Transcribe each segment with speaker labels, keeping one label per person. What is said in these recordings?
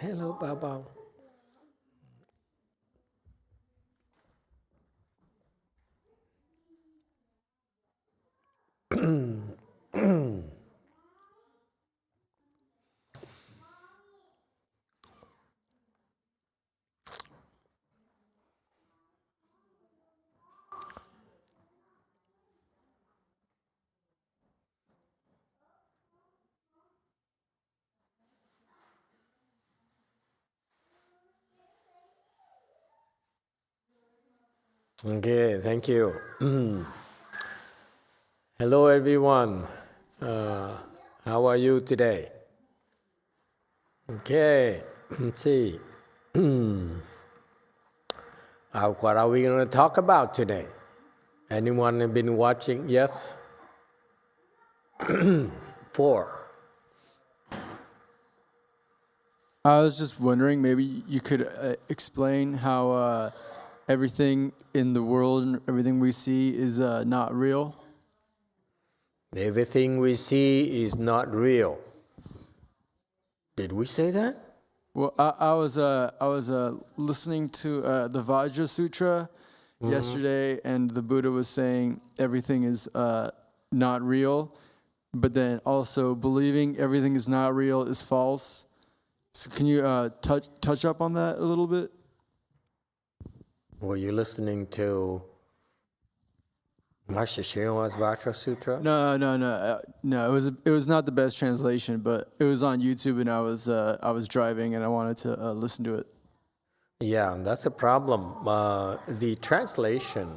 Speaker 1: Hello, Bao Bao. Okay, thank you. Hello, everyone. How are you today? Okay, let's see. What are we going to talk about today? Anyone have been watching? Yes? 4.
Speaker 2: I was just wondering, maybe you could explain how everything in the world and everything we see is not real.
Speaker 1: Everything we see is not real. Did we say that?
Speaker 2: Well, I was listening to the Vajra Sutra yesterday, and the Buddha was saying everything is not real, but then also believing everything is not real is false. So can you touch up on that a little bit?
Speaker 1: Were you listening to Master Shinwa's Vajra Sutra?
Speaker 2: No. It was not the best translation, but it was on YouTube, and I was driving, and I wanted to listen to it.
Speaker 1: Yeah, that's a problem. The translation,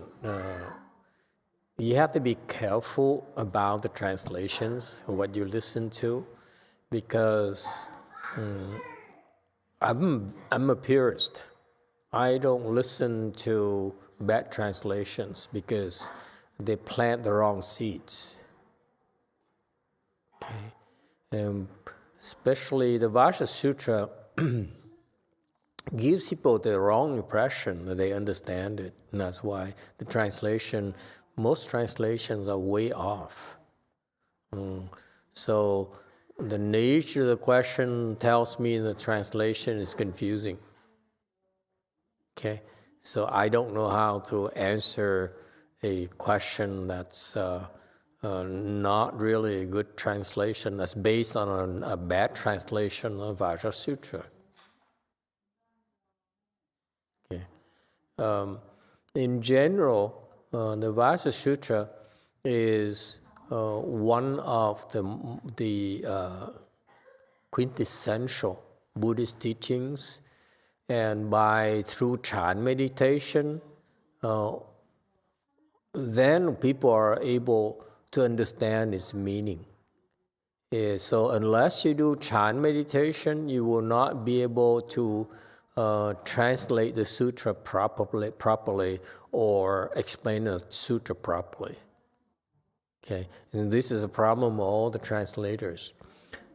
Speaker 1: you have to be careful about the translations, what you listen to, because I'm a purist. I don't listen to bad translations because they plant the wrong seeds. Okay, especially the Vajra Sutra gives people the wrong impression that they understand it, and that's why most translations are way off. So the nature of the question tells me the translation is confusing. Okay, so I don't know how to answer a question that's not really a good translation, that's based on a bad translation of Vajra Sutra. Okay. In general, the Vajra Sutra is one of the quintessential Buddhist teachings, and through Chan meditation, then people are able to understand its meaning. So unless you do Chan meditation, you will not be able to translate the sutra properly or explain the sutra properly. Okay, and this is a problem of all the translators.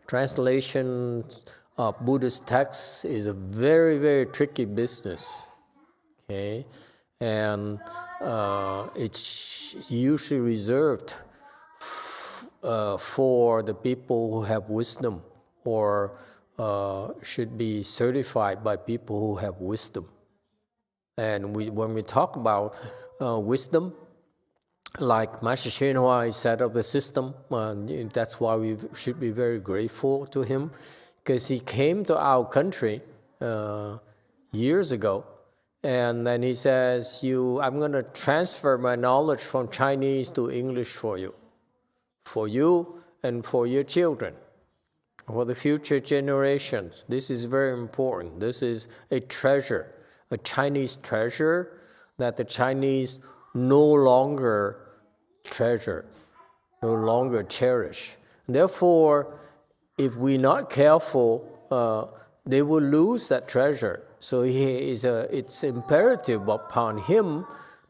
Speaker 1: Translations of Buddhist texts is a very, very tricky business. Okay, and it's usually reserved for the people who have wisdom, or should be certified by people who have wisdom. And when we talk about wisdom, like Master Shinhua set up a system, that's why we should be very grateful to him, because he came to our country years ago, and then he says, I'm going to transfer my knowledge from Chinese to English for you and for your children, for the future generations. This is very important. This is a treasure, a Chinese treasure that the Chinese no longer treasure, no longer cherish. Therefore, if we're not careful, they will lose that treasure. So it's imperative upon him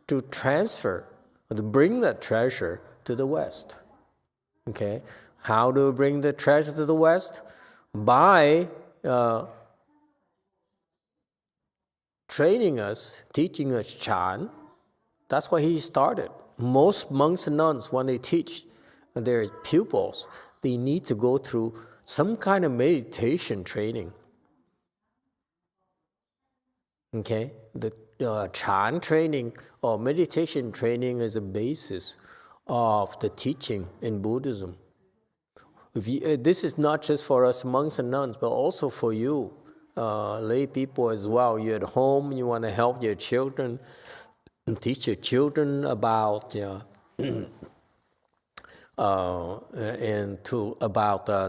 Speaker 1: to bring that treasure to the West. Okay, how do we bring the treasure to the West? By training us, teaching us Chan. That's why he started. Most monks and nuns, when they teach their pupils, they need to go through some kind of meditation training. Okay, the Chan training or meditation training is a basis of the teaching in Buddhism. This is not just for us monks and nuns, but also for you, lay people as well. You're at home, you want to help your children, and teach your children about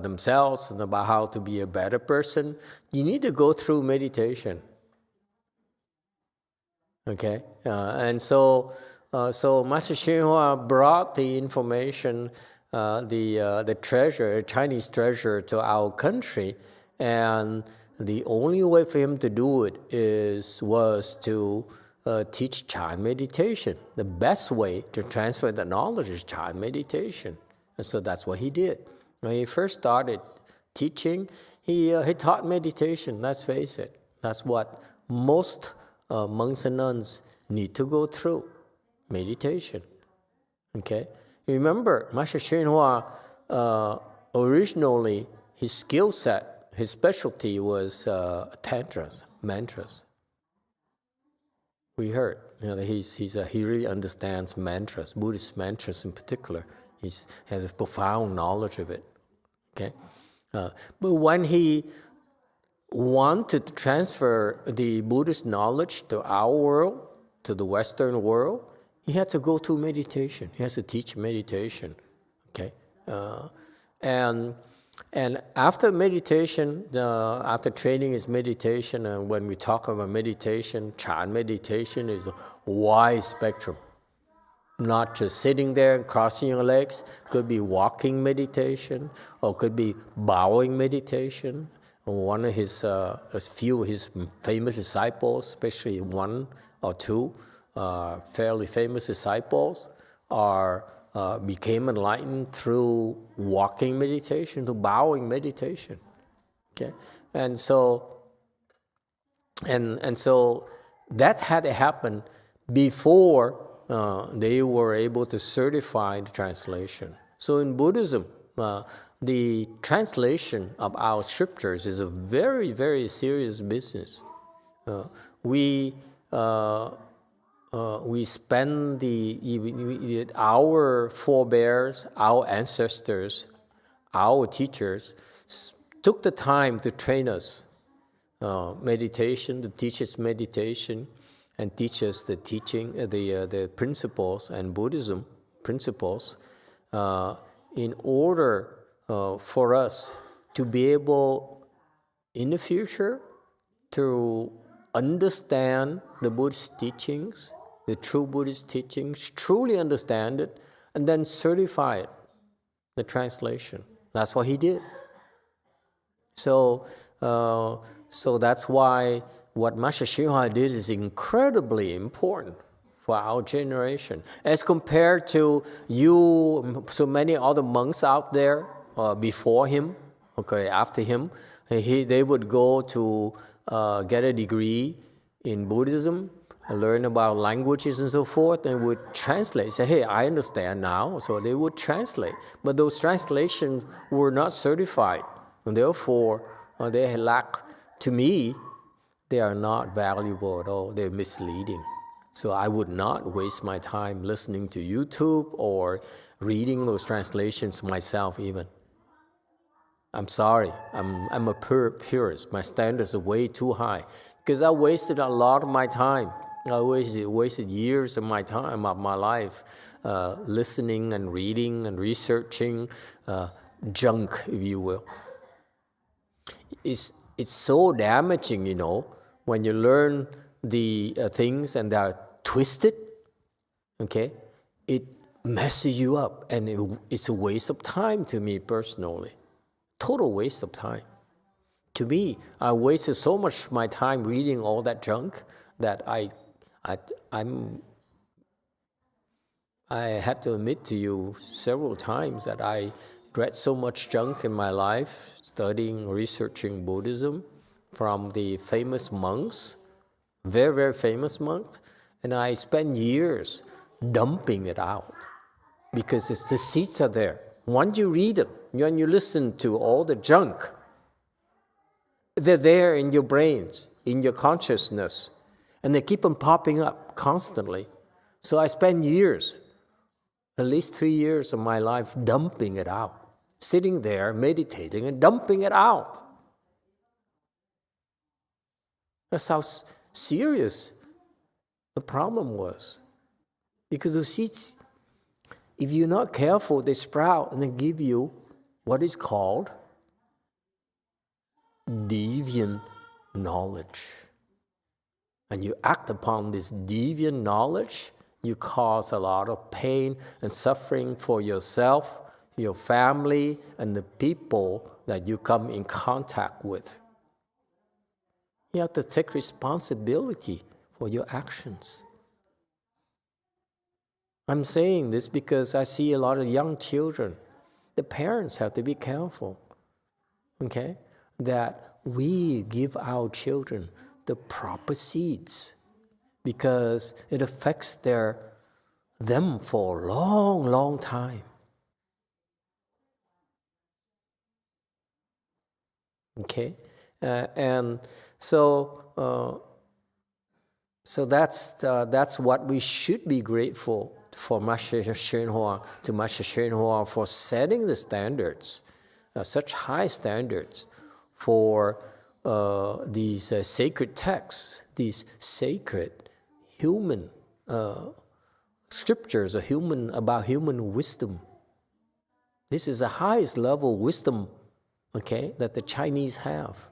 Speaker 1: themselves and about how to be a better person. You need to go through meditation. Okay, and so Master YongHua brought the information, the treasure, a Chinese treasure, to our country, and the only way for him to do it was to teach Chan meditation. The best way to transfer the knowledge is Chan meditation, and so that's what he did. When he first started teaching, he taught meditation. Let's face it, that's what most monks and nuns need to go through, meditation. Okay, remember, Master YongHua originally his skill set, his specialty was tantras, mantras. We heard, he really understands mantras, Buddhist mantras in particular. He has a profound knowledge of it. Okay, but when he wanted to transfer the Buddhist knowledge to our world, to the Western world, he had to go through meditation. He has to teach meditation. Okay, and after meditation, after training his meditation, and when we talk about meditation, Chan meditation is a wide spectrum. Not just sitting there and crossing your legs. Could be walking meditation, or could be bowing meditation. One of his few of his famous disciples, especially one or two fairly famous disciples, became enlightened through walking meditation, through bowing meditation. Okay, and so that had to happen before they were able to certify the translation. So in Buddhism, the translation of our scriptures is a very, very serious business. We spend our forebears, our ancestors, our teachers took the time to train us meditation, to teach us meditation, and teach us the teaching, the principles and Buddhism principles, in order for us to be able, in the future, to understand the Buddhist teachings, the true Buddhist teachings, truly understand it, and then certify it, the translation. That's what he did. So that's why what Master YongHua did is incredibly important for our generation. As compared to so many other monks out there before him, okay, after him, they would go to get a degree in Buddhism, learn about languages and so forth, and would translate, say, hey, I understand now, so they would translate. But those translations were not certified, and therefore they lack, to me, they are not valuable at all, they're misleading. So I would not waste my time listening to YouTube or reading those translations myself even. I'm sorry, I'm a purist. My standards are way too high because I wasted a lot of my time. I wasted years of my time, of my life, listening and reading and researching junk, if you will. It's so damaging, when you learn the things and they are twisted, okay? It messes you up, and it's a waste of time to me personally. Total waste of time. To me, I wasted so much of my time reading all that junk that I had to admit to you several times that I read so much junk in my life, studying, researching Buddhism from the famous monks, very, very famous monks, and I spent years dumping it out because the seeds are there. Once you read them, when you listen to all the junk, they're there in your brains, in your consciousness. And they keep on popping up constantly. So I spend years, at least 3 years of my life, dumping it out. Sitting there, meditating, and dumping it out. That's how serious the problem was. Because the seeds, if you're not careful, they sprout and they give you what is called deviant knowledge. And you act upon this deviant knowledge, you cause a lot of pain and suffering for yourself, your family, and the people that you come in contact with. You have to take responsibility for your actions. I'm saying this because I see a lot of young children. The parents have to be careful, okay, that we give our children the proper seeds, because it affects them for a long, long time. Okay, and so that's what we should be grateful for Master YongHua for setting the standards, such high standards for these sacred texts, these sacred human scriptures about human wisdom. This is the highest level wisdom, okay, that the Chinese have.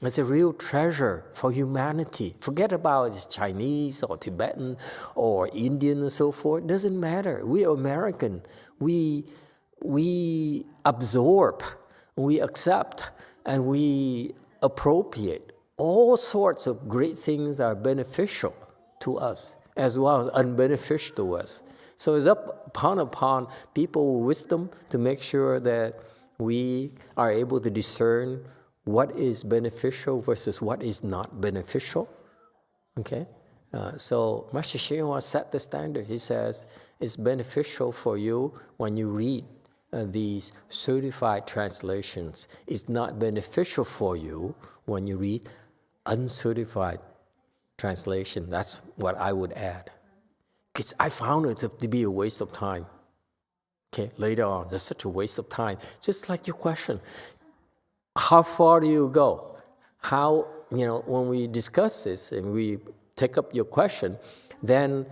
Speaker 1: It's a real treasure for humanity. Forget about it's Chinese or Tibetan or Indian and so forth. It doesn't matter. We are American. We absorb, we accept, and we appropriate all sorts of great things that are beneficial to us as well as unbeneficial to us. So it's upon people with wisdom to make sure that we are able to discern what is beneficial versus what is not beneficial. Okay? So Master YongHua set the standard. He says it's beneficial for you when you read these certified translations. It's not beneficial for you when you read uncertified translation. That's what I would add. Because I found it to be a waste of time. Okay, later on, there's such a waste of time. Just like your question, how far do you go? How, when we discuss this and we take up your question, then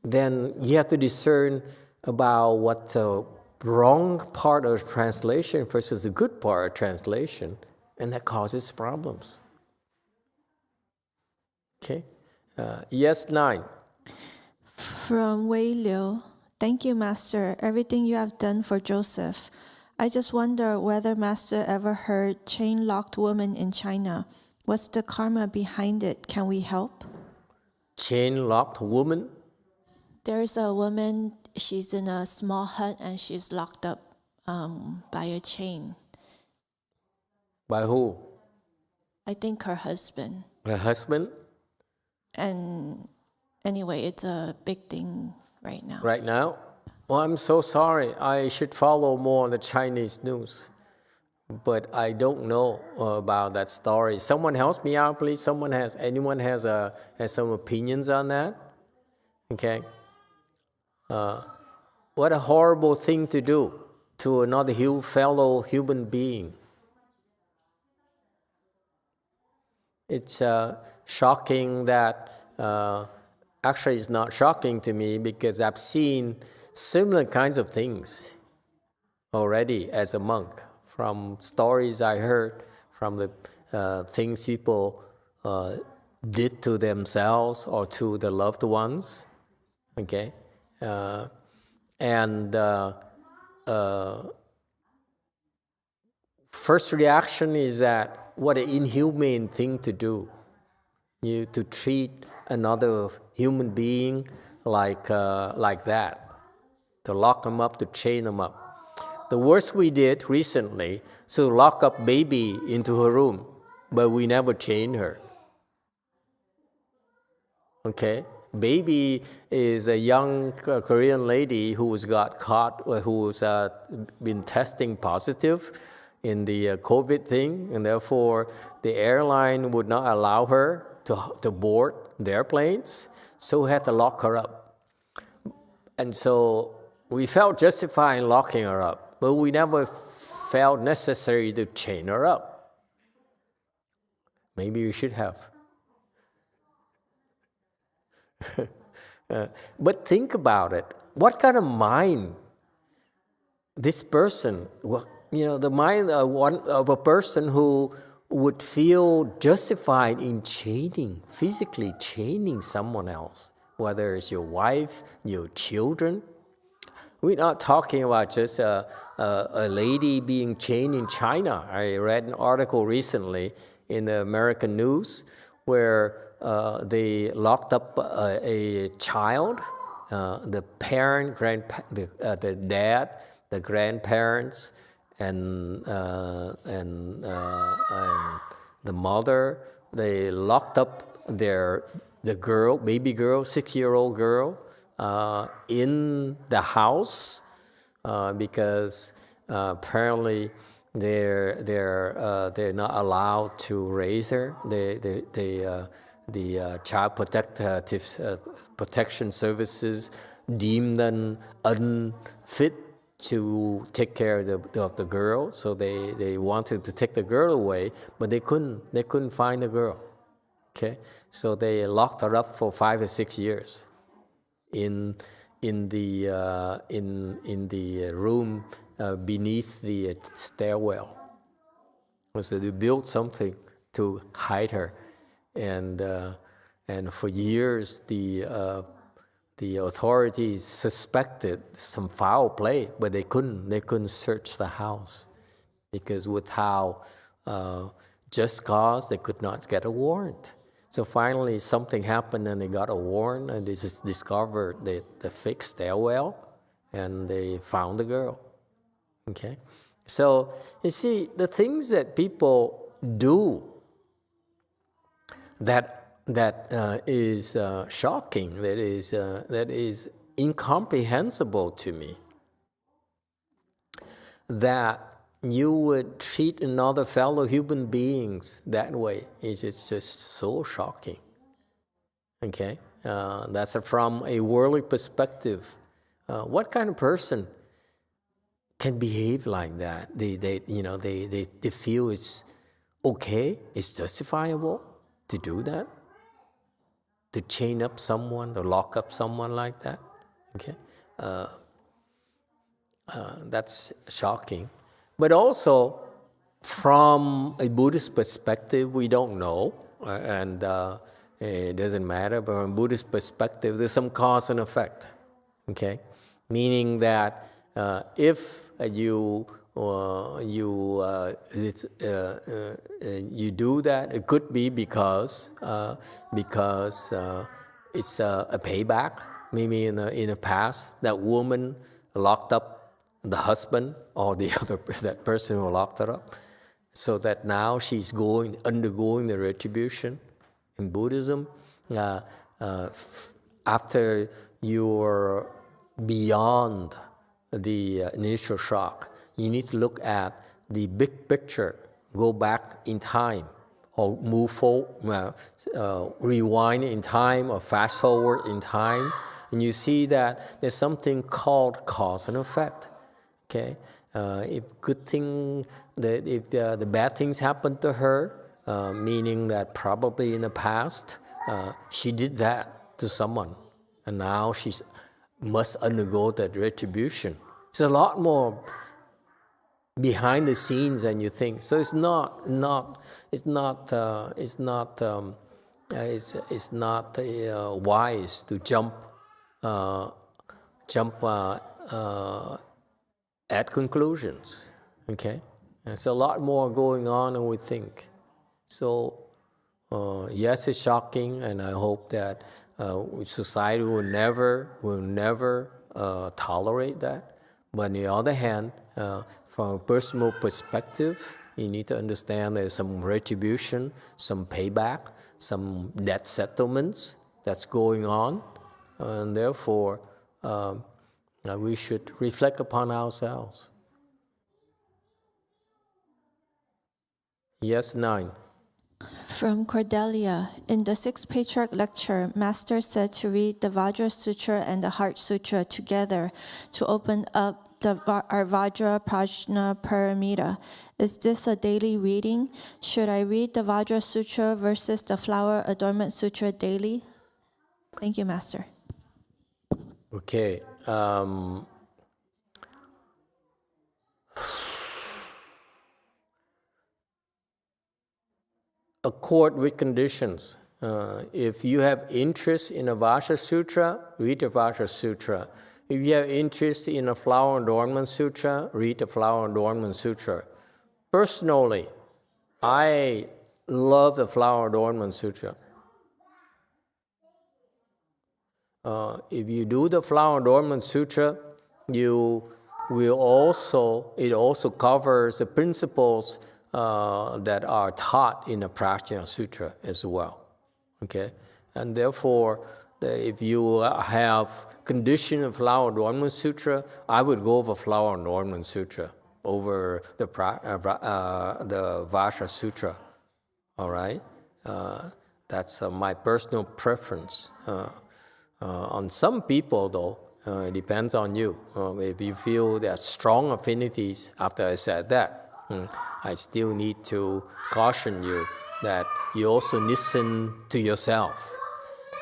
Speaker 1: you have to discern about what the wrong part of translation versus the good part of translation, and that causes problems. Okay? Yes, 9.
Speaker 3: From Wei Liu, thank you, Master. Everything you have done for Joseph. I just wonder whether Master ever heard chain-locked woman in China. What's the karma behind it? Can we help?
Speaker 1: Chain-locked woman?
Speaker 3: There's a woman, she's in a small hut and she's locked up by a chain.
Speaker 1: By who?
Speaker 3: I think her husband.
Speaker 1: Her husband?
Speaker 3: And anyway, it's a big thing right now.
Speaker 1: Right now? Well, I'm so sorry. I should follow more on the Chinese news. But I don't know about that story. Someone help me out, please. Anyone has some opinions on that? Okay. What a horrible thing to do to another fellow human being. It's shocking that, actually it's not shocking to me because I've seen similar kinds of things already as a monk, from stories I heard, from the things people did to themselves or to the loved ones. Okay? First reaction is that what an inhumane thing to do. To treat another human being like that. To lock them up, to chain them up. The worst we did recently, so lock up baby into her room, but we never chained her. Okay? Baby is a young Korean lady who's got caught, who's been testing positive in the COVID thing, and therefore the airline would not allow her to board their planes, so we had to lock her up. And so we felt justified in locking her up, but we never felt necessary to chain her up. Maybe we should have. But think about it. What kind of mind this person, the mind of a person who would feel justified in physically chaining someone else, whether it's your wife, your children. We're not talking about just a lady being chained in China. I read an article recently in the American news where they locked up a child, the parent, the dad, the grandparents, and the mother. They locked up the girl, baby girl, 6-year-old girl, in the house because apparently they're not allowed to raise her. The child protection services deemed them unfit to take care of the girl, so they wanted to take the girl away, but they couldn't find the girl. Okay, so they locked her up for 5 or 6 years in the room beneath the stairwell. So they built something to hide her, and for years the authorities suspected some foul play, but they couldn't search the house because with how just cause they could not get a warrant. So finally something happened and they got a warrant and they just discovered the fake stairwell and they found the girl. Okay, so you see the things that people do that is shocking, that is incomprehensible to me. That you would treat another fellow human beings that way is just so shocking. Okay, that's from a worldly perspective. What kind of person can behave like that? They feel it's okay, it's justifiable to do that. To chain up someone, to lock up someone like that, okay, that's shocking. But also, from a Buddhist perspective, we don't know, and it doesn't matter. But from a Buddhist perspective, there's some cause and effect, okay, meaning that if you do that, it could be because it's a payback. Maybe in the past, that woman locked up the husband or that person who locked her up, so that now she's undergoing the retribution. In Buddhism, after you're beyond the initial shock, you need to look at the big picture, go back in time, or move forward, rewind in time, or fast forward in time, and you see that there's something called cause and effect. Okay, if the bad things happened to her, meaning that probably in the past she did that to someone, and now she must undergo that retribution. It's a lot more behind the scenes than you think. So it's not wise to jump at conclusions. Okay, it's a lot more going on than we think. So yes, it's shocking, and I hope that society will never tolerate that. But on the other hand, from a personal perspective, you need to understand there's some retribution, some payback, some debt settlements that's going on, and therefore we should reflect upon ourselves. Yes, 9.
Speaker 3: From Cordelia, in the Sixth Patriarch lecture, Master said to read the Vajra Sutra and the Heart Sutra together to open up our Vajra Prajna Paramita. Is this a daily reading? Should I read the Vajra Sutra versus the Flower Adornment Sutra daily? Thank you, Master.
Speaker 1: Okay. Accord with conditions. If you have interest in a Vajra Sutra, read the Vajra Sutra. If you have interest in a Flower Adornment Sutra, read the Flower Adornment Sutra. Personally, I love the Flower Adornment Sutra. If you do the Flower Adornment Sutra, it also covers the principles that are taught in the Prajna Sutra as well. Okay? And therefore, if you have condition of Flower Adornment Sutra, I would go over Flower Adornment Sutra over the Vajra Sutra. All right? That's my personal preference. On some people, though, it depends on you. If you feel there are strong affinities after I said that, I still need to caution you that you also listen to yourself.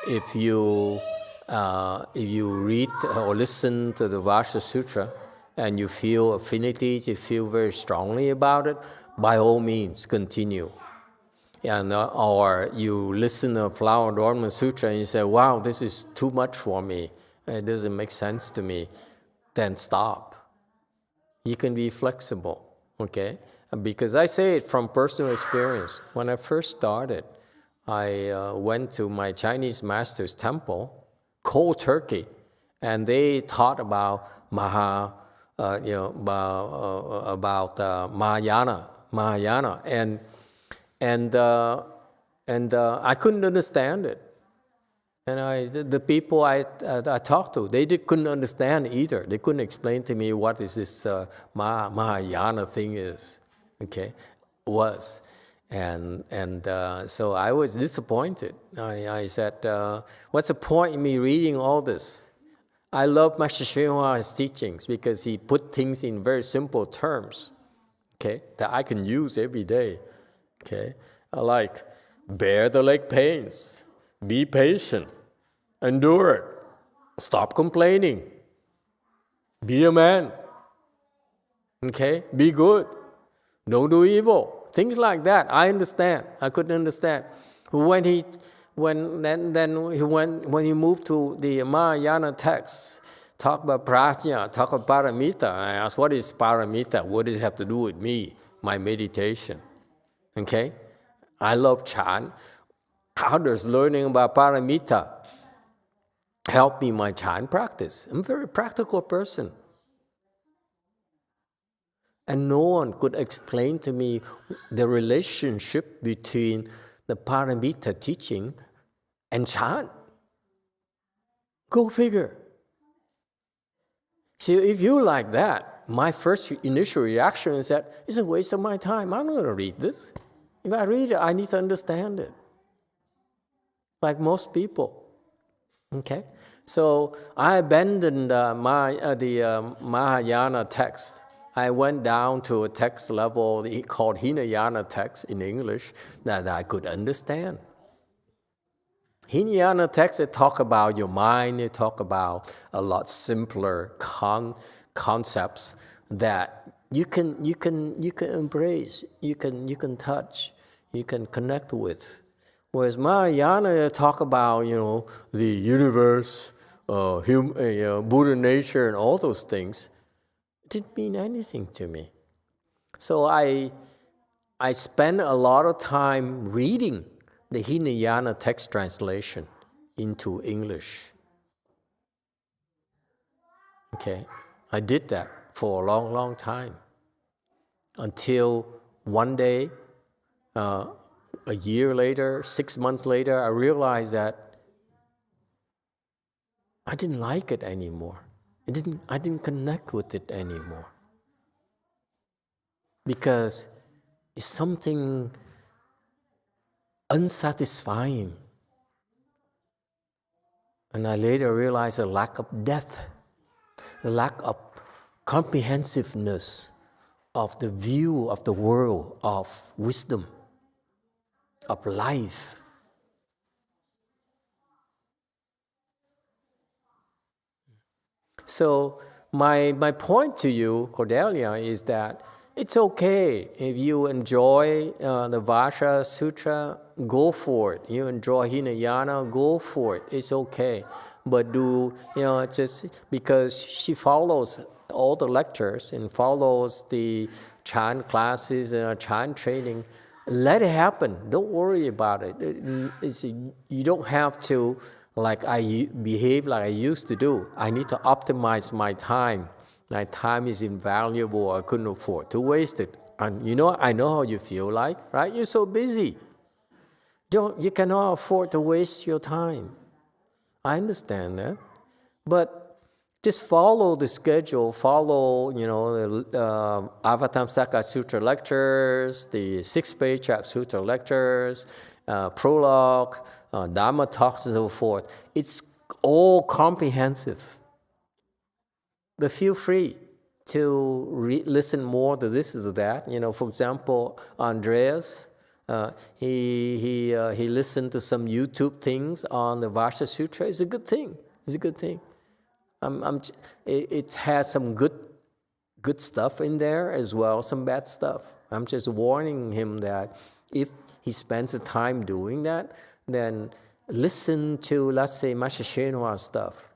Speaker 1: If you read or listen to the Vajra Sutra and you feel affinities, you feel very strongly about it, by all means, continue. And, or you listen to Flower Adornment Sutra and you say, wow, this is too much for me. It doesn't make sense to me. Then stop. You can be flexible, okay? Because I say it from personal experience. When I first started, I went to my Chinese master's temple, cold turkey, and they taught about Mahayana, and I couldn't understand it. And the people I talked to, they couldn't understand either. They couldn't explain to me what is this Mahayana thing is. Okay, was. And so I was disappointed. I said, what's the point in me reading all this? I love Master YongHua's teachings because he put things in very simple terms, okay, that I can use every day. Okay, like bear the leg pains, be patient, endure it, stop complaining, be a man, okay, be good, don't do evil, things like that. I understand. I couldn't understand. When he moved to the Mahayana text, talk about prajna, talk about paramita. I asked, what is paramita? What does it have to do with me, my meditation? Okay, I love Chan. How does learning about paramita help me in my Chan practice? I'm a very practical person. And no one could explain to me the relationship between the paramita teaching and Chan. Go figure. See, if you like that, my first initial reaction is that it's a waste of my time. I'm not going to read this. If I read it, I need to understand it. Like most people. Okay? So I abandoned the Mahayana text. I went down to a text level called Hinayana text in English that I could understand. Hinayana text, they talk about your mind, they talk about a lot simpler concepts that you can embrace, you can touch, you can connect with. Whereas Mahayana talk about, the universe, Buddha nature, and all those things. It didn't mean anything to me. So I spent a lot of time reading the Hinayana text translation into English. Okay, I did that for a long, long time. Until one day, a year later, 6 months later, I realized that I didn't like it anymore. I didn't connect with it anymore. Because is something unsatisfying. And I later realized the lack of depth, the lack of comprehensiveness of the view of the world, of wisdom, of life. So my point to you, Cordelia, is that it's okay if you enjoy the Vajra Sutra, go for it. You enjoy Hinayana, go for it. It's okay. But just because she follows all the lectures and follows the chant classes and chant training, let it happen. Don't worry about it. You don't have to behave like I used to do. I need to optimize my time. My time is invaluable. I couldn't afford to waste it. And I know how you feel like, right? You're so busy. You cannot afford to waste your time. I understand that. But just follow the schedule, follow, the Avatamsaka Sutra lectures, the 6-page Sutra lectures, prologue, Dharma talks and so forth. It's all comprehensive. But feel free to listen more to this or to that. For example, Andreas, he listened to some YouTube things on the Vajra Sutra. It's a good thing. It's a good thing. It has some good stuff in there as well, some bad stuff. I'm just warning him that if he spends the time doing that, then listen to, let's say, Master YongHua stuff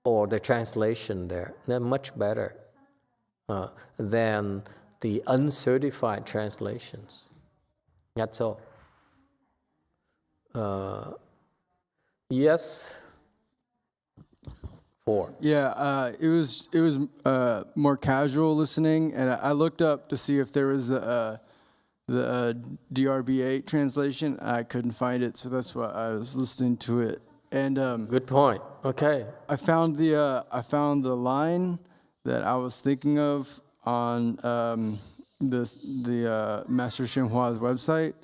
Speaker 1: or the translation there. They're much better than the uncertified translations. That's all. Yes. 4.
Speaker 2: Yeah, it was more casual listening, and I looked up to see if there was the DRB8 translation. I couldn't find it, so that's why I was listening to it. And
Speaker 1: good point. Okay.
Speaker 2: I found the line that I was thinking of on the Master YongHua's website.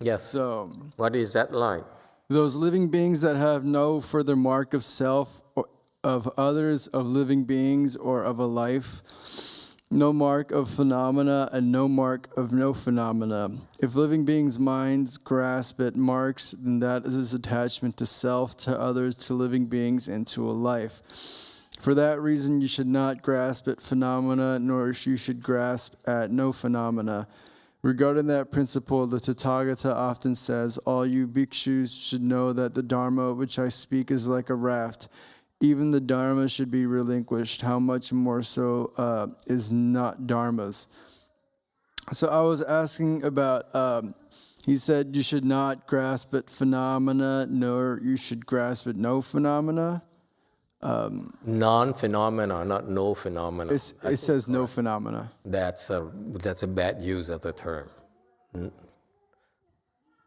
Speaker 1: Yes.
Speaker 2: So
Speaker 1: what is that line?
Speaker 2: Those living beings that have no further mark of self, or of others, of living beings, or of a life, no mark of phenomena, and no mark of no phenomena. If living beings' minds grasp at marks, then that is attachment to self, to others, to living beings, and to a life. For that reason, you should not grasp at phenomena, nor you should grasp at no phenomena. Regarding that principle, the Tathagata often says, all you bhikshus should know that the Dharma which I speak is like a raft. Even the Dharma should be relinquished. How much more so is not Dharmas? So I was asking about, he said you should not grasp at phenomena, nor you should grasp at no phenomena.
Speaker 1: Non-phenomena, not no phenomena.
Speaker 2: It says no phenomena.
Speaker 1: That's a bad use of the term.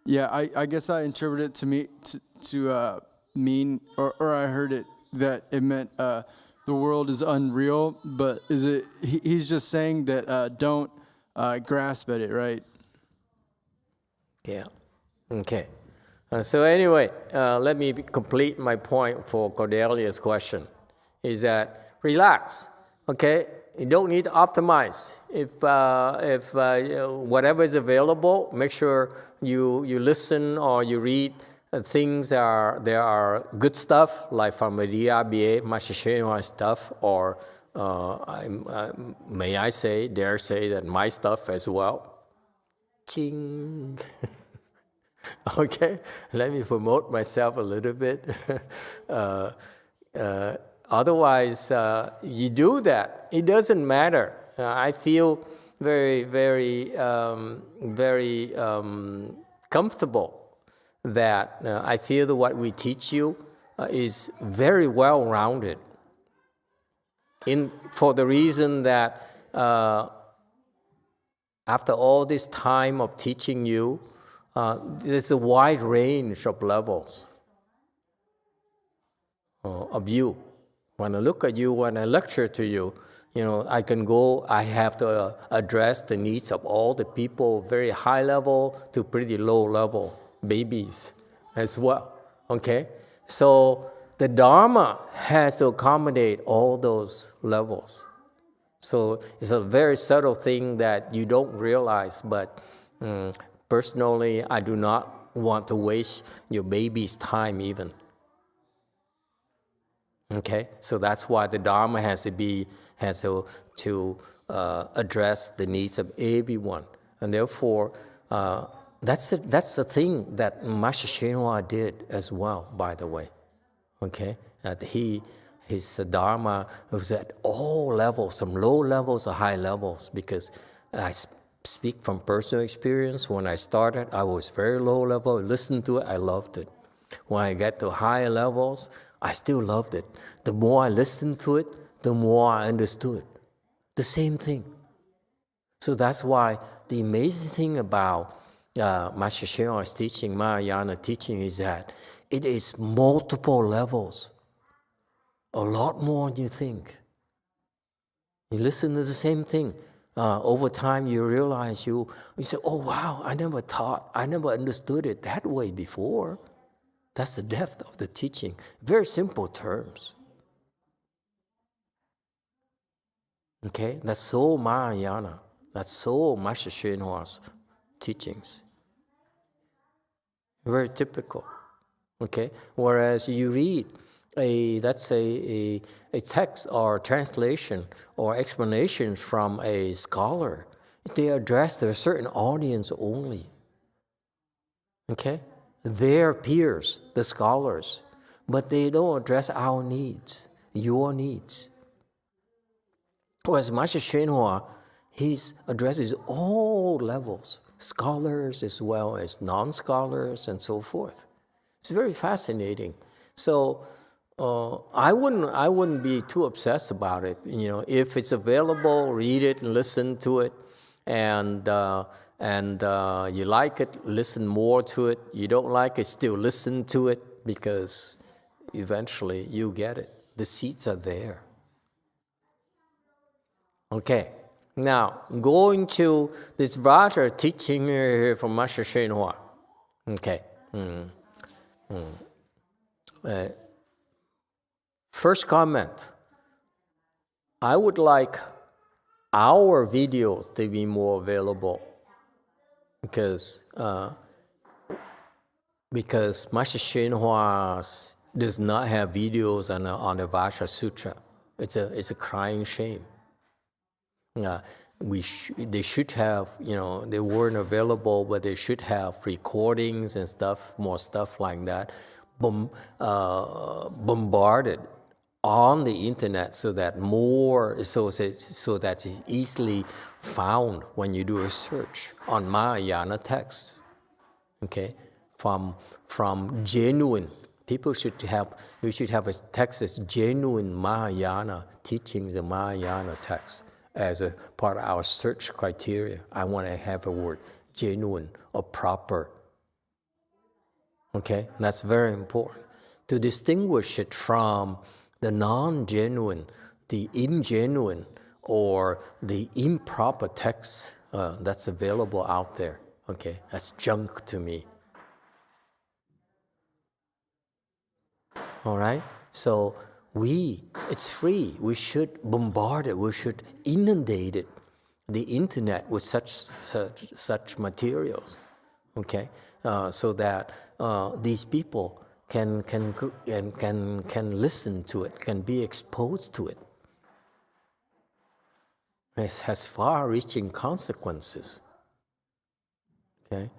Speaker 2: Yeah, I guess I interpreted it to mean, or I heard it that it meant the world is unreal. But is it? He's just saying that don't grasp at it, right?
Speaker 1: Yeah. Okay. So anyway, let me complete my point for Cordelia's question, is that relax, okay? You don't need to optimize. If whatever is available, make sure you listen or you read things that are good stuff, like from the DRBA, Master YongHua stuff, or may I dare say that my stuff as well. Ching. Okay, let me promote myself a little bit. Otherwise, you do that. It doesn't matter. I feel very, very, very comfortable that I feel that what we teach you is very well-rounded. For the reason that after all this time of teaching you, there's a wide range of levels of you, When I look at you, when I lecture to you, I have to address the needs of all the people, very high level to pretty low level, babies as well, okay? So the Dharma has to accommodate all those levels. So it's a very subtle thing that you don't realize, but personally, I do not want to waste your baby's time even. Okay, so that's why the Dharma has to address the needs of everyone, and therefore that's the thing that Master YongHua did as well. By the way, okay, that his Dharma was at all levels, from low levels to high levels. Because I speak from personal experience. When I started, I was very low level. Listened to it, I loved it. When I get to higher levels, I still loved it. The more I listened to it, the more I understood. The same thing. So that's why the amazing thing about Master YongHua's teaching, Mahayana teaching, is that it is multiple levels. A lot more than you think. You listen to the same thing. Over time, you realize you say, oh, wow, I never understood it that way before. That's the depth of the teaching. Very simple terms. Okay? That's so Mahayana. That's so Master YongHua's teachings. Very typical. Okay? Whereas you read a text or translation or explanations from a scholar, they address a certain audience only. Okay? Their peers, the scholars, but they don't address our needs, your needs. Whereas Master YongHua, he addresses all levels, scholars as well as non-scholars and so forth. It's very fascinating. So I wouldn't be too obsessed about it. If it's available, read it and listen to it, and you like it, listen more to it. You don't like it, still listen to it, because eventually you get it. The seeds are there. Okay, now going to this Vajra teaching from Master YongHua. Okay. First comment. I would like our videos to be more available, because Master YongHua does not have videos on the Vajra Sutra. It's a crying shame. They should have, they weren't available, but they should have recordings and stuff, more stuff like that, bombarded on the internet, so that it's easily found when you do a search on Mahayana texts. Okay, from genuine. We should have a text that's genuine Mahayana teachings, and Mahayana text as a part of our search criteria. I want to have a word, genuine or proper. Okay, that's very important to distinguish it from the non-genuine, the ingenuine, or the improper text that's available out there. Okay, that's junk to me. All right, so it's free. We should bombard it. We should inundate it, the internet, with such materials. Okay, so that these people can listen to it, can be exposed to it. It has far-reaching consequences. Okay,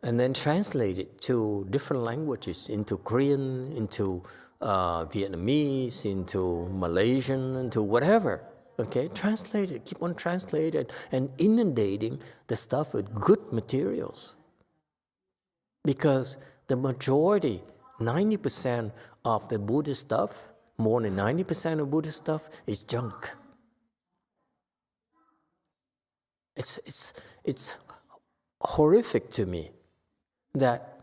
Speaker 1: and then translate it to different languages, into Korean, into Vietnamese, into Malaysian, into whatever. Okay, translate it, keep on translating and inundating the stuff with good materials. Because the majority, 90% of the Buddhist stuff, more than 90% of Buddhist stuff is junk. It's horrific to me that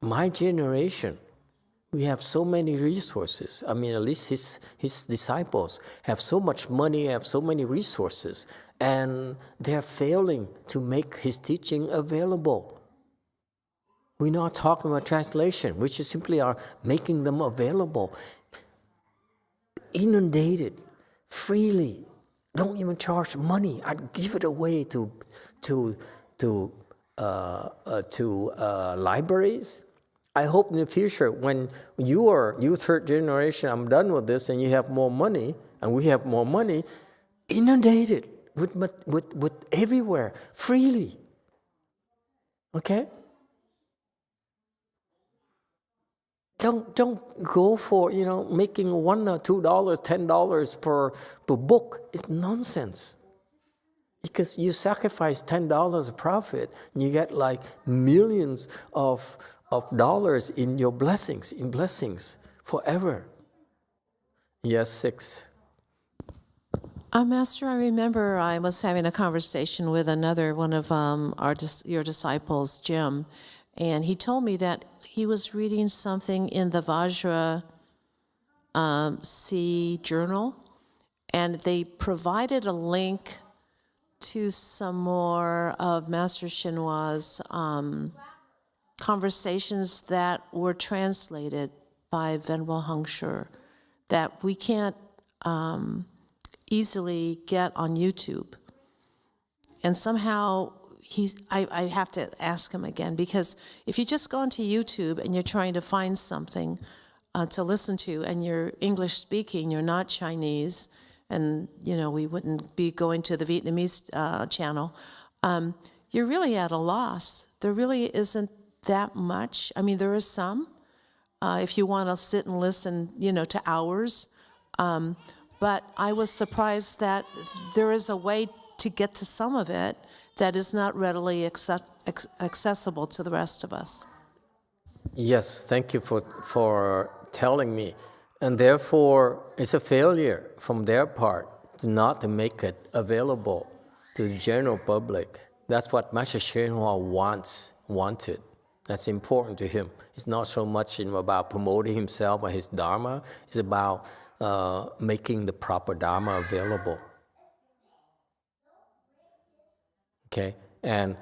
Speaker 1: my generation, we have so many resources. I mean, at least his disciples have so much money, have so many resources, and they're failing to make his teaching available. We're not talking about translation, which is simply are making them available, inundated, freely. Don't even charge money. I'd give it away to libraries. I hope in the future, when you third generation, I'm done with this, and you have more money, and we have more money, inundated with everywhere, freely. Okay? Don't go for, making $1 or $2, $10 per book. It's nonsense. Because you sacrifice $10 of profit, and you get like millions of dollars in your blessings forever. Yes, 6.
Speaker 4: Master, I remember I was having a conversation with another one of your disciples, Jim, and he told me that he was reading something in the Vajra C journal, and they provided a link to some more of Master Xinhua's conversations that were translated by Venerable Heng Sure that we can't easily get on YouTube. And somehow I have to ask him again, because if you just go onto YouTube and you're trying to find something to listen to, and you're English speaking, you're not Chinese, and we wouldn't be going to the Vietnamese channel, you're really at a loss. There really isn't that much. I mean, there is some, if you want to sit and listen, to hours. But I was surprised that there is a way to get to some of it that is not readily accessible to the rest of us.
Speaker 1: Yes, thank you for telling me. And therefore, it's a failure from their part not to make it available to the general public. That's what Master Xinhua wanted. That's important to him. It's not so much about promoting himself or his Dharma. It's about making the proper Dharma available. Okay, and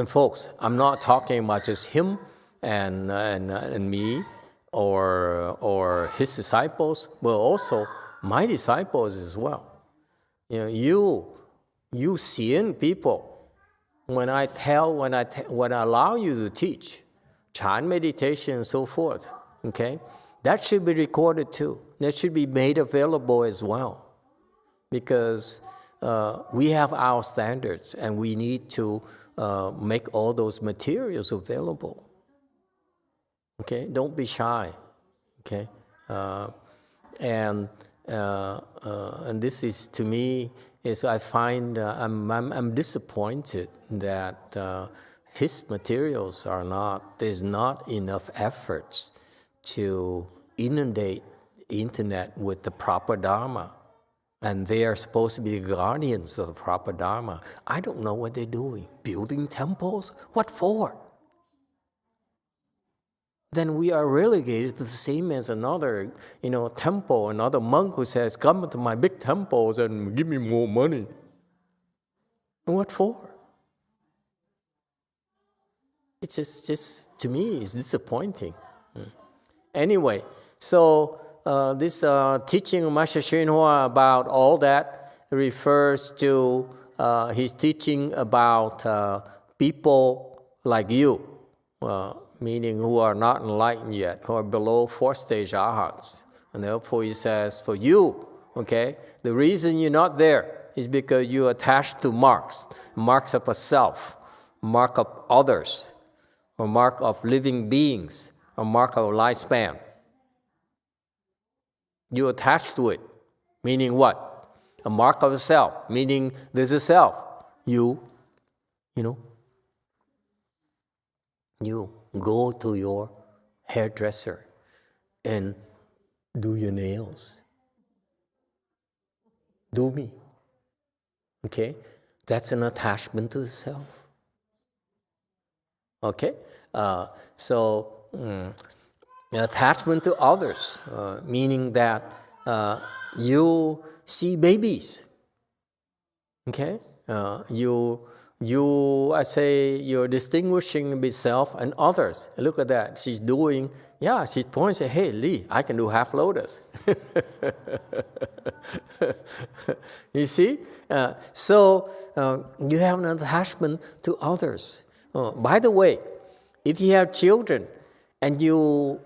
Speaker 1: folks, I'm not talking about just him and me or his disciples, but also my disciples as well. You Xian people, when I allow you to teach Chan meditation and so forth, okay, that should be recorded too. That should be made available as well, because we have our standards, and we need to make all those materials available. Okay, don't be shy. Okay, and this is, to me, I find I'm disappointed that his materials there's not enough efforts to inundate the internet with the proper Dharma. And they are supposed to be the guardians of the proper Dharma. I don't know what they're doing. Building temples? What for? Then we are relegated to the same as another, temple, another monk who says, come to my big temples and give me more money. And what for? It's just to me, it's disappointing. Anyway, so this teaching of Master Xinhua about all that refers to his teaching about people like you, meaning who are not enlightened yet, who are below 4th-stage arhats. And therefore he says, for you, okay, the reason you're not there is because you're attached to marks of a self, mark of others, or mark of living beings, or mark of lifespan. You attach to it, meaning what? A mark of a self, meaning there's a self. You go to your hairdresser and do your nails. Do me. Okay? That's an attachment to the self. Okay? Attachment to others, meaning that you see babies. Okay? I say you're distinguishing between self and others. Look at that. She's pointing, hey, Lee, I can do half lotus. You see? You have an attachment to others. By the way, if you have children and you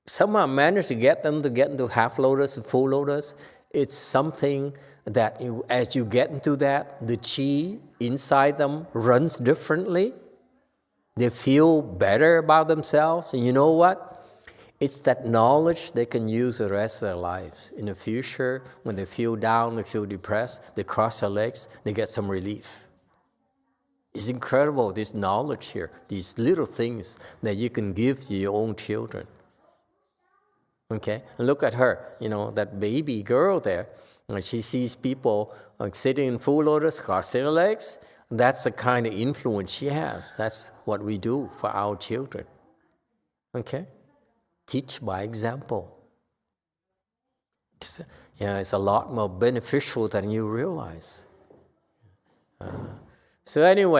Speaker 1: somehow manage to get them to get into half lotus and full lotus, it's something that as you get into that, the chi inside them runs differently. They feel better about themselves. And you know what? It's that knowledge they can use the rest of their lives. In the future, when they feel down, they feel depressed, they cross their legs, they get some relief. It's incredible, this knowledge here, these little things that you can give to your own children. Okay? And look at her, that baby girl there. When she sees people sitting in full lotus, crossing their legs, that's the kind of influence she has. That's what we do for our children. Okay? Teach by example. It's a lot more beneficial than you realize. Regarding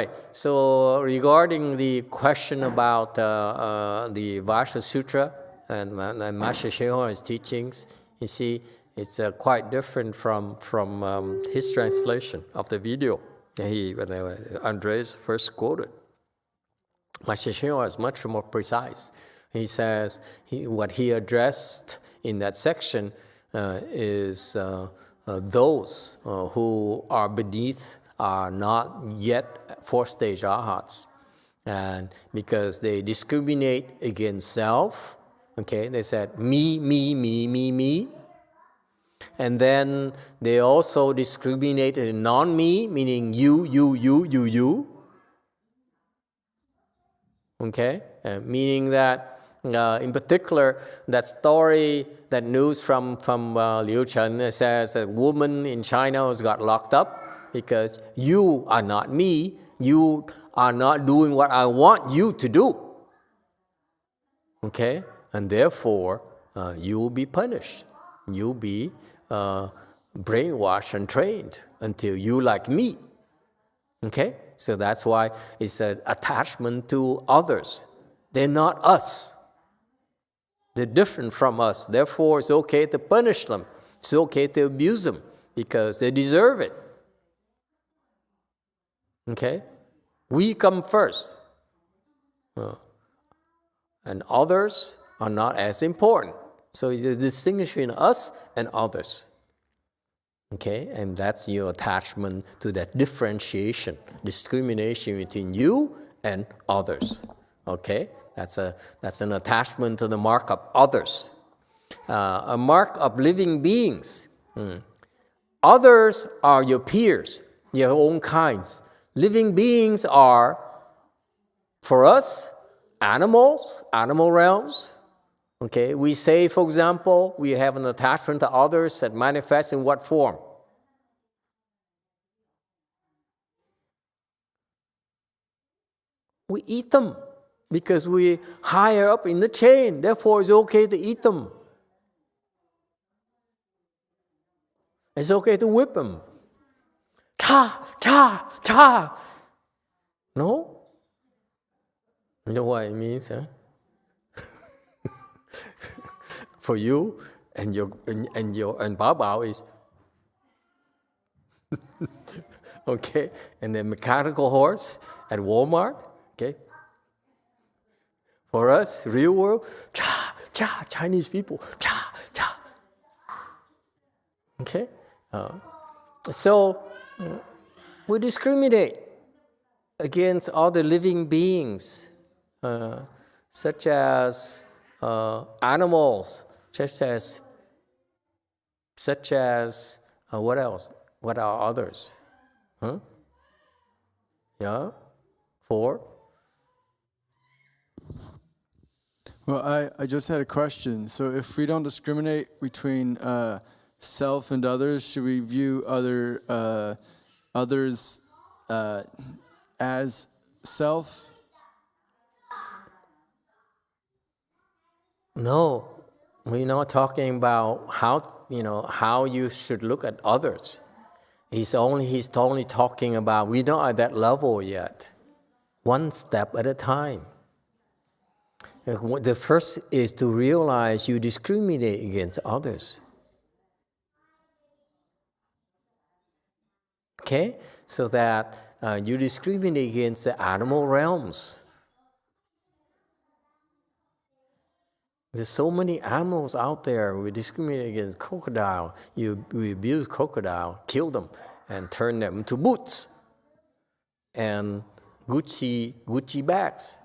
Speaker 1: the question about the Vajra Sutra and Master YongHua's teachings, you see, it's quite different from his translation of the video when Andres first quoted. Master YongHua is much more precise. He says what he addressed in that section is those who are beneath are not yet fourth-stage arhats. And because they discriminate against self, okay, they said me, me, me, me, me. And then they also discriminate in non-me, meaning you, you, you, you, you. Okay? Meaning that, in particular, that story, that news from Liu Chen says that a woman in China has got locked up because you are not me, you are not doing what I want you to do. Okay? And therefore, you will be punished. You'll be brainwashed and trained until you like me. Okay? So that's why it's an attachment to others. They're not us. They're different from us. Therefore, it's okay to punish them. It's okay to abuse them because they deserve it. Okay? We come first. And others are not as important. So you distinguish between us and others. Okay? And that's your attachment to that differentiation, discrimination between you and others. Okay? That's an attachment to the mark of others. A mark of living beings. Others are your peers, your own kinds. Living beings are, for us, animals, animal realms. Okay, we say, for example, we have an attachment to others that manifests in what form? We eat them because we higher up in the chain. Therefore, it's okay to eat them. It's okay to whip them. Cha, cha, cha. No? You know what it means, huh? For you and Bao Bao is okay, and the mechanical horse at Walmart, okay. For us, real world, cha cha, Chinese people, cha cha. Okay, so we discriminate against all the living beings, such as animals. Such as what else? What are others? Huh? Yeah? 4?
Speaker 2: Well, I just had a question. So if we don't discriminate between self and others, should we view others as self?
Speaker 1: No, we're not talking about how you should look at others. He's only talking about, we're not at that level yet. One step at a time. The first is to realize you discriminate against others. Okay? So that you discriminate against the animal realms. There's so many animals out there. We discriminate against crocodile. We abuse crocodile, kill them, and turn them into boots and Gucci bags.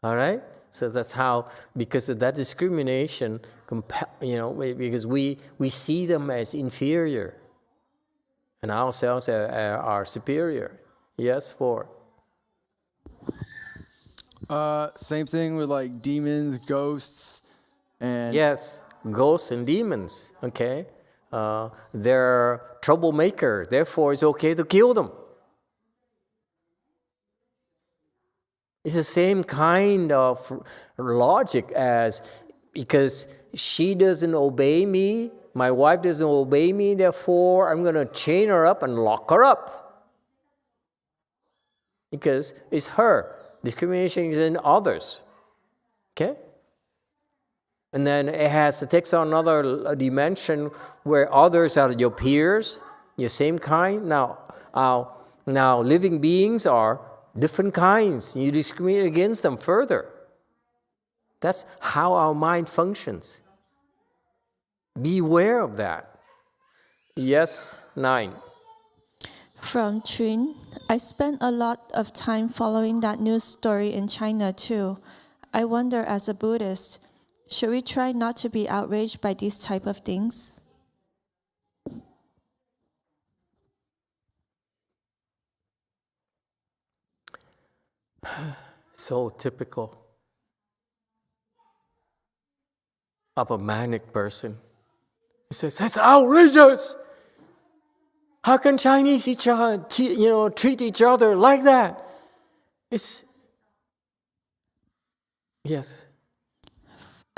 Speaker 1: All right? So that's how, because of that discrimination, because we see them as inferior and ourselves are superior. Yes, 4.
Speaker 2: Same thing with like demons, ghosts, and
Speaker 1: Yes, ghosts and demons, okay? They're troublemakers, therefore it's okay to kill them. It's the same kind of logic as, because she doesn't obey me, my wife doesn't obey me, therefore I'm going to chain her up and lock her up. Because it's her. Discrimination is in others. Okay? And then it takes on another dimension where others are your peers, your same kind. Now living beings are different kinds. You discriminate against them further. That's how our mind functions. Beware of that. Yes, 9.
Speaker 3: From Chun, I spent a lot of time following that news story in China too. I wonder, as a Buddhist, should we try not to be outraged by these type of things?
Speaker 1: So typical of a manic person. He says, that's outrageous! How can Chinese treat each other like that? Yes.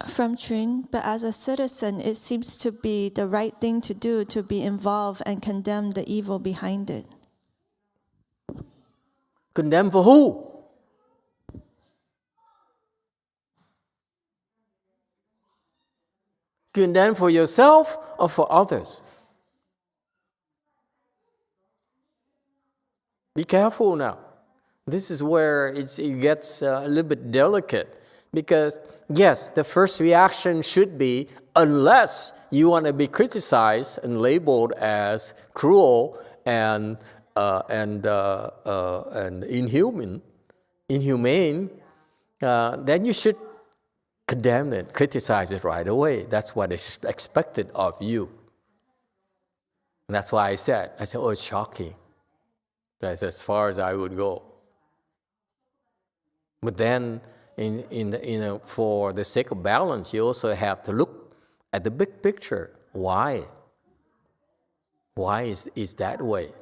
Speaker 3: From Chun, but as a citizen, it seems to be the right thing to do to be involved and condemn the evil behind it.
Speaker 1: Condemn for who? Condemn for yourself or for others? Be careful now. This is where it gets a little bit delicate. Because, yes, the first reaction should be, unless you want to be criticized and labeled as cruel and inhumane, then you should condemn it, criticize it right away. That's what is expected of you. And that's why I said, oh, it's shocking. That's as far as I would go. But then, for the sake of balance, you also have to look at the big picture. Why? Why is that way?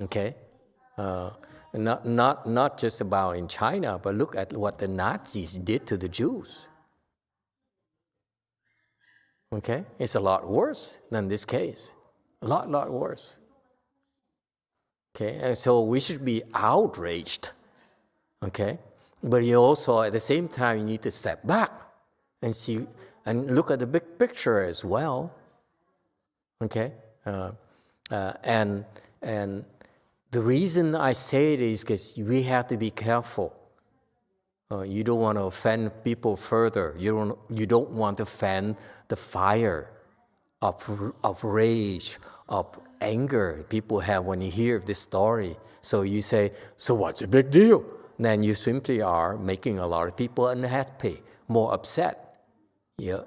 Speaker 1: Okay? Not just about in China, but look at what the Nazis did to the Jews. Okay? It's a lot worse than this case. A lot worse. Okay? And so we should be outraged. Okay? But you also, at the same time, you need to step back and see and look at the big picture as well. Okay? And the reason I say it is because we have to be careful. You don't want to offend people further. You don't want to fan the fire of rage, of anger people have when you hear this story. So you say, so what's the big deal? Then you simply are making a lot of people unhappy, more upset. Yeah.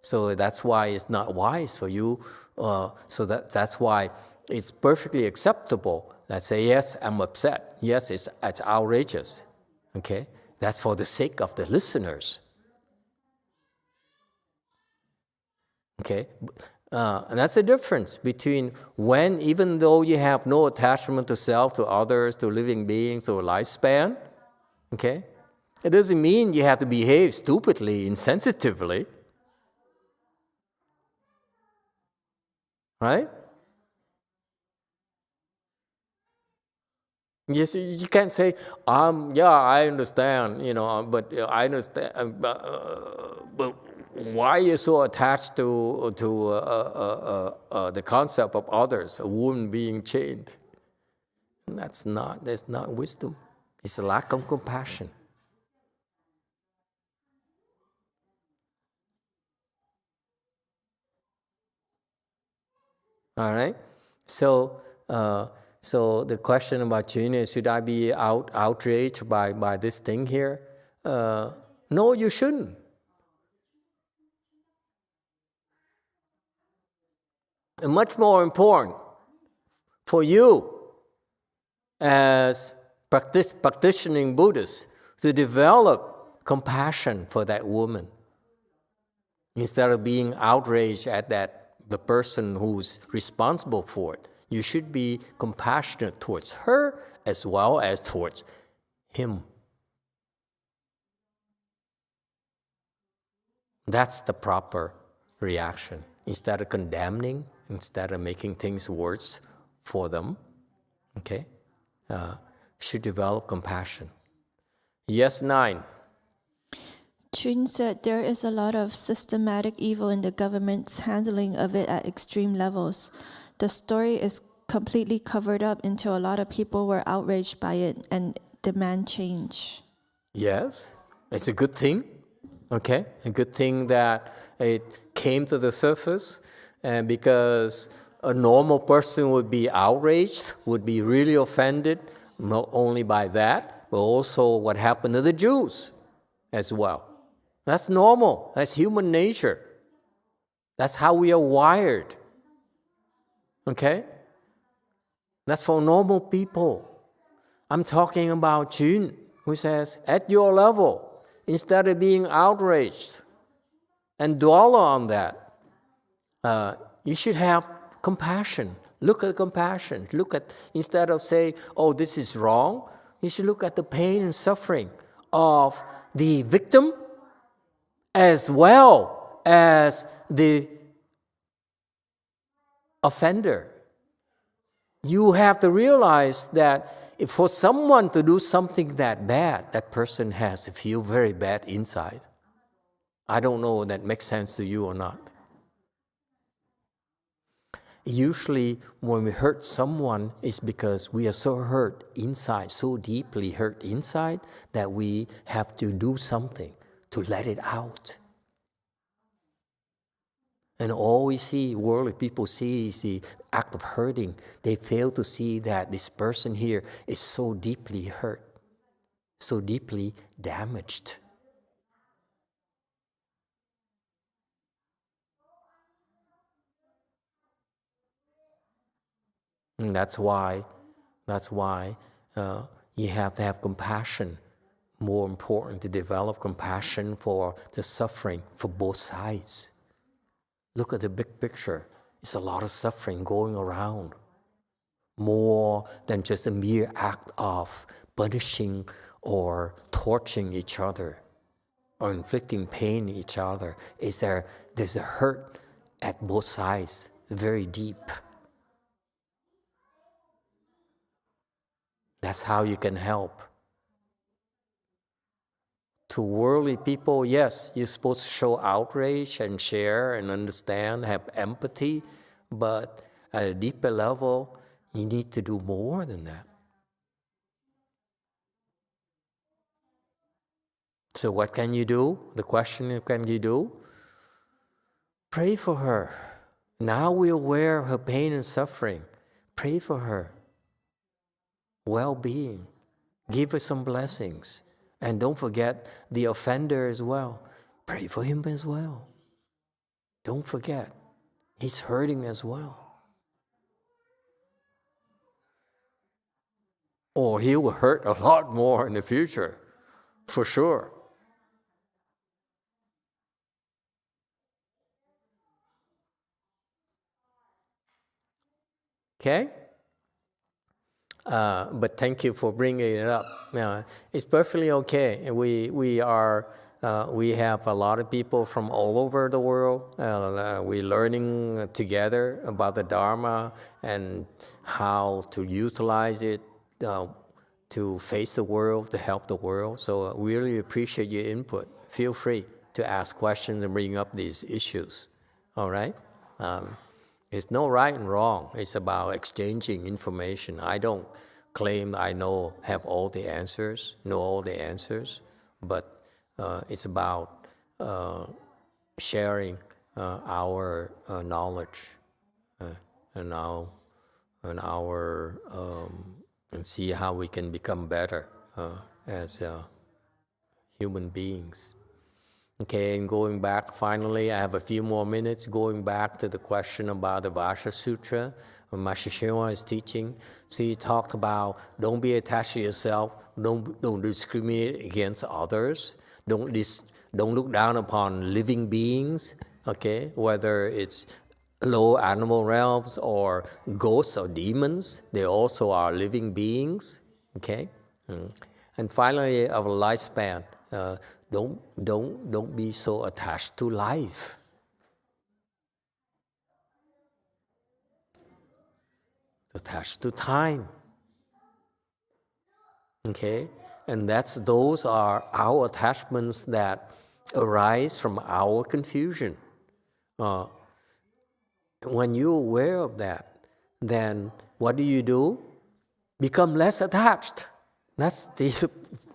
Speaker 1: So that's why it's not wise for you. So that's why it's perfectly acceptable. Let's say, yes, I'm upset. Yes, it's outrageous. Okay? That's for the sake of the listeners. Okay? And that's the difference between when, even though you have no attachment to self, to others, to living beings, to a lifespan, okay? It doesn't mean you have to behave stupidly, insensitively. Right? Yes, you can't say, yeah, I understand, but I understand, but why are you so attached to the concept of others, a woman being chained? That's not wisdom. It's a lack of compassion. All right? So the question about Jun is, should I be outraged by this thing here? No, you shouldn't. And much more important for you as practicing Buddhists to develop compassion for that woman instead of being outraged at the person who's responsible for it. You should be compassionate towards her as well as towards him. That's the proper reaction. Instead of condemning, instead of making things worse for them, okay, should develop compassion. Yes, 9.
Speaker 3: Chun said there is a lot of systematic evil in the government's handling of it at extreme levels. The story is completely covered up until a lot of people were outraged by it and demand change.
Speaker 1: Yes, it's a good thing. Okay, a good thing that it came to the surface, and because a normal person would be outraged, would be really offended, not only by that, but also what happened to the Jews as well. That's normal. That's human nature. That's how we are wired. Okay? That's for normal people. I'm talking about Jun, who says, at your level, instead of being outraged and dwell on that, you should have compassion. Look at compassion. Instead of saying, oh, this is wrong, you should look at the pain and suffering of the victim as well as the offender. You have to realize that if for someone to do something that bad, that person has to feel very bad inside. I don't know if that makes sense to you or not. Usually when we hurt someone, it's because we are so hurt inside, so deeply hurt inside, that we have to do something to let it out. And all we see, worldly people see, is the act of hurting. They fail to see that this person here is so deeply hurt, so deeply damaged. And that's why you have to have compassion. More important to develop compassion for the suffering for both sides. Look at the big picture. It's a lot of suffering going around. More than just a mere act of punishing or torturing each other or inflicting pain on each other. There's a hurt at both sides, very deep. That's how you can help. To worldly people, yes, you're supposed to show outrage and share and understand, have empathy, but at a deeper level, you need to do more than that. So what can you do? The question is, can you do? Pray for her. Now we're aware of her pain and suffering. Pray for her well-being. Give her some blessings. And don't forget the offender as well. Pray for him as well. Don't forget. He's hurting as well. Or he will hurt a lot more in the future, for sure. Okay? But thank you for bringing it up. It's perfectly okay. We have a lot of people from all over the world. We're learning together about the Dharma and how to utilize it to face the world, to help the world. So we really appreciate your input. Feel free to ask questions and bring up these issues. All right? It's no right and wrong. It's about exchanging information. I don't claim I have all the answers, but it's about sharing our knowledge and see how we can become better as human beings. Okay, and going back, finally, I have a few more minutes, going back to the question about the Vajra Sutra, when Master YongHua is teaching. So he talked about don't be attached to yourself, don't discriminate against others, don't look down upon living beings, okay, whether it's low animal realms or ghosts or demons, they also are living beings, okay? And finally, our lifespan. Don't be so attached to life. Attached to time. Okay? And those are our attachments that arise from our confusion. When you're aware of that, then what do? Become less attached. That's the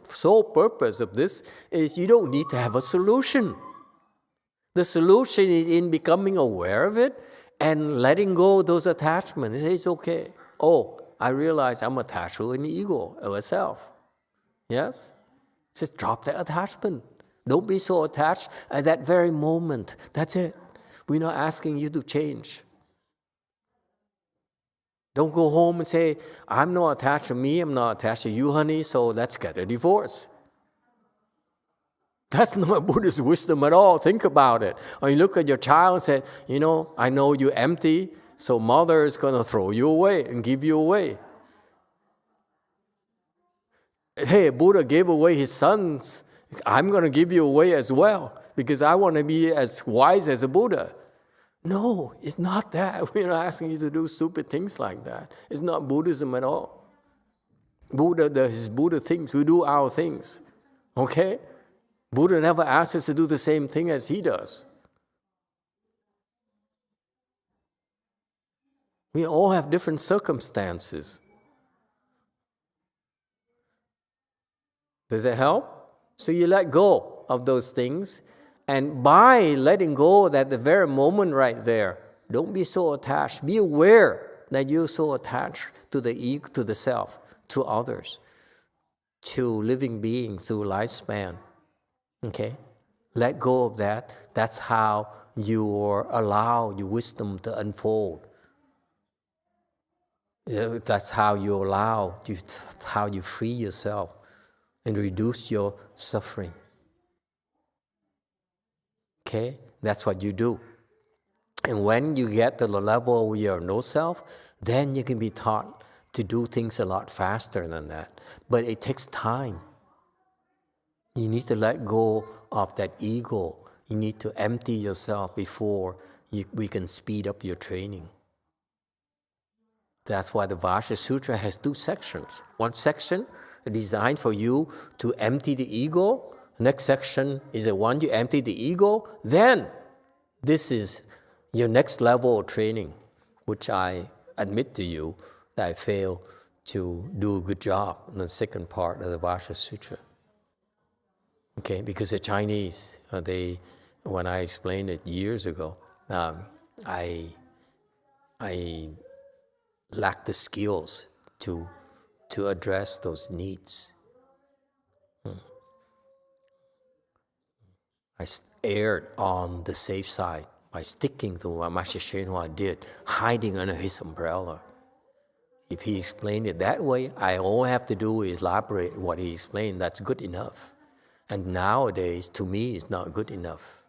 Speaker 1: sole purpose of this, is you don't need to have a solution. The solution is in becoming aware of it and letting go of those attachments. It's okay. Oh, I realize I'm attached to an ego, or a self. Yes? Just drop that attachment. Don't be so attached at that very moment. That's it. We're not asking you to change. Don't go home and say, I'm not attached to me, I'm not attached to you, honey, so let's get a divorce. That's not Buddhist wisdom at all. Think about it. Or you look at your child and say, I know you're empty, so mother is going to throw you away and give you away. Hey, Buddha gave away his sons. I'm going to give you away as well because I want to be as wise as a Buddha. No, it's not that. We're not asking you to do stupid things like that. It's not Buddhism at all. Buddha does his Buddha things. We do our things. Okay? Buddha never asks us to do the same thing as he does. We all have different circumstances. Does that help? So you let go of those things. And by letting go at the very moment right there, don't be so attached. Be aware that you're so attached to the ego, to the self, to others, to living beings, to lifespan. Okay? Let go of that. That's how you allow your wisdom to unfold. That's how you how you free yourself and reduce your suffering. Okay? That's what you do. And when you get to the level where you're no self, then you can be taught to do things a lot faster than that. But it takes time. You need to let go of that ego. You need to empty yourself before we can speed up your training. That's why the Vajra Sutra has 2 sections. One section designed for you to empty the ego. Next section is the one you empty the ego. Then this is your next level of training, which I admit to you that I failed to do a good job in the second part of the Vajra Sutra. Okay, because the Chinese, when I explained it years ago, I lacked the skills to address those needs. I erred on the safe side by sticking to what Master YongHua did, hiding under his umbrella. If he explained it that way, all I have to do is elaborate what he explained. That's good enough. And nowadays, to me, it's not good enough.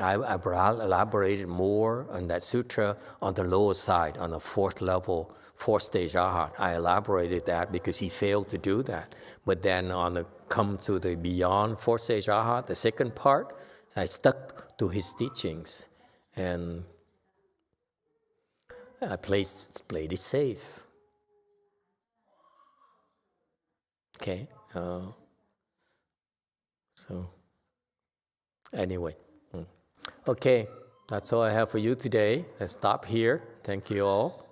Speaker 1: I elaborated more on that sutra on the lower side, on the fourth level, fourth stage arhat. I elaborated that because he failed to do that. But then come to the beyond fourth stage arhat, the second part, I stuck to his teachings. And I played it safe. Okay. So, anyway. Okay, that's all I have for you today. Let's stop here. Thank you all.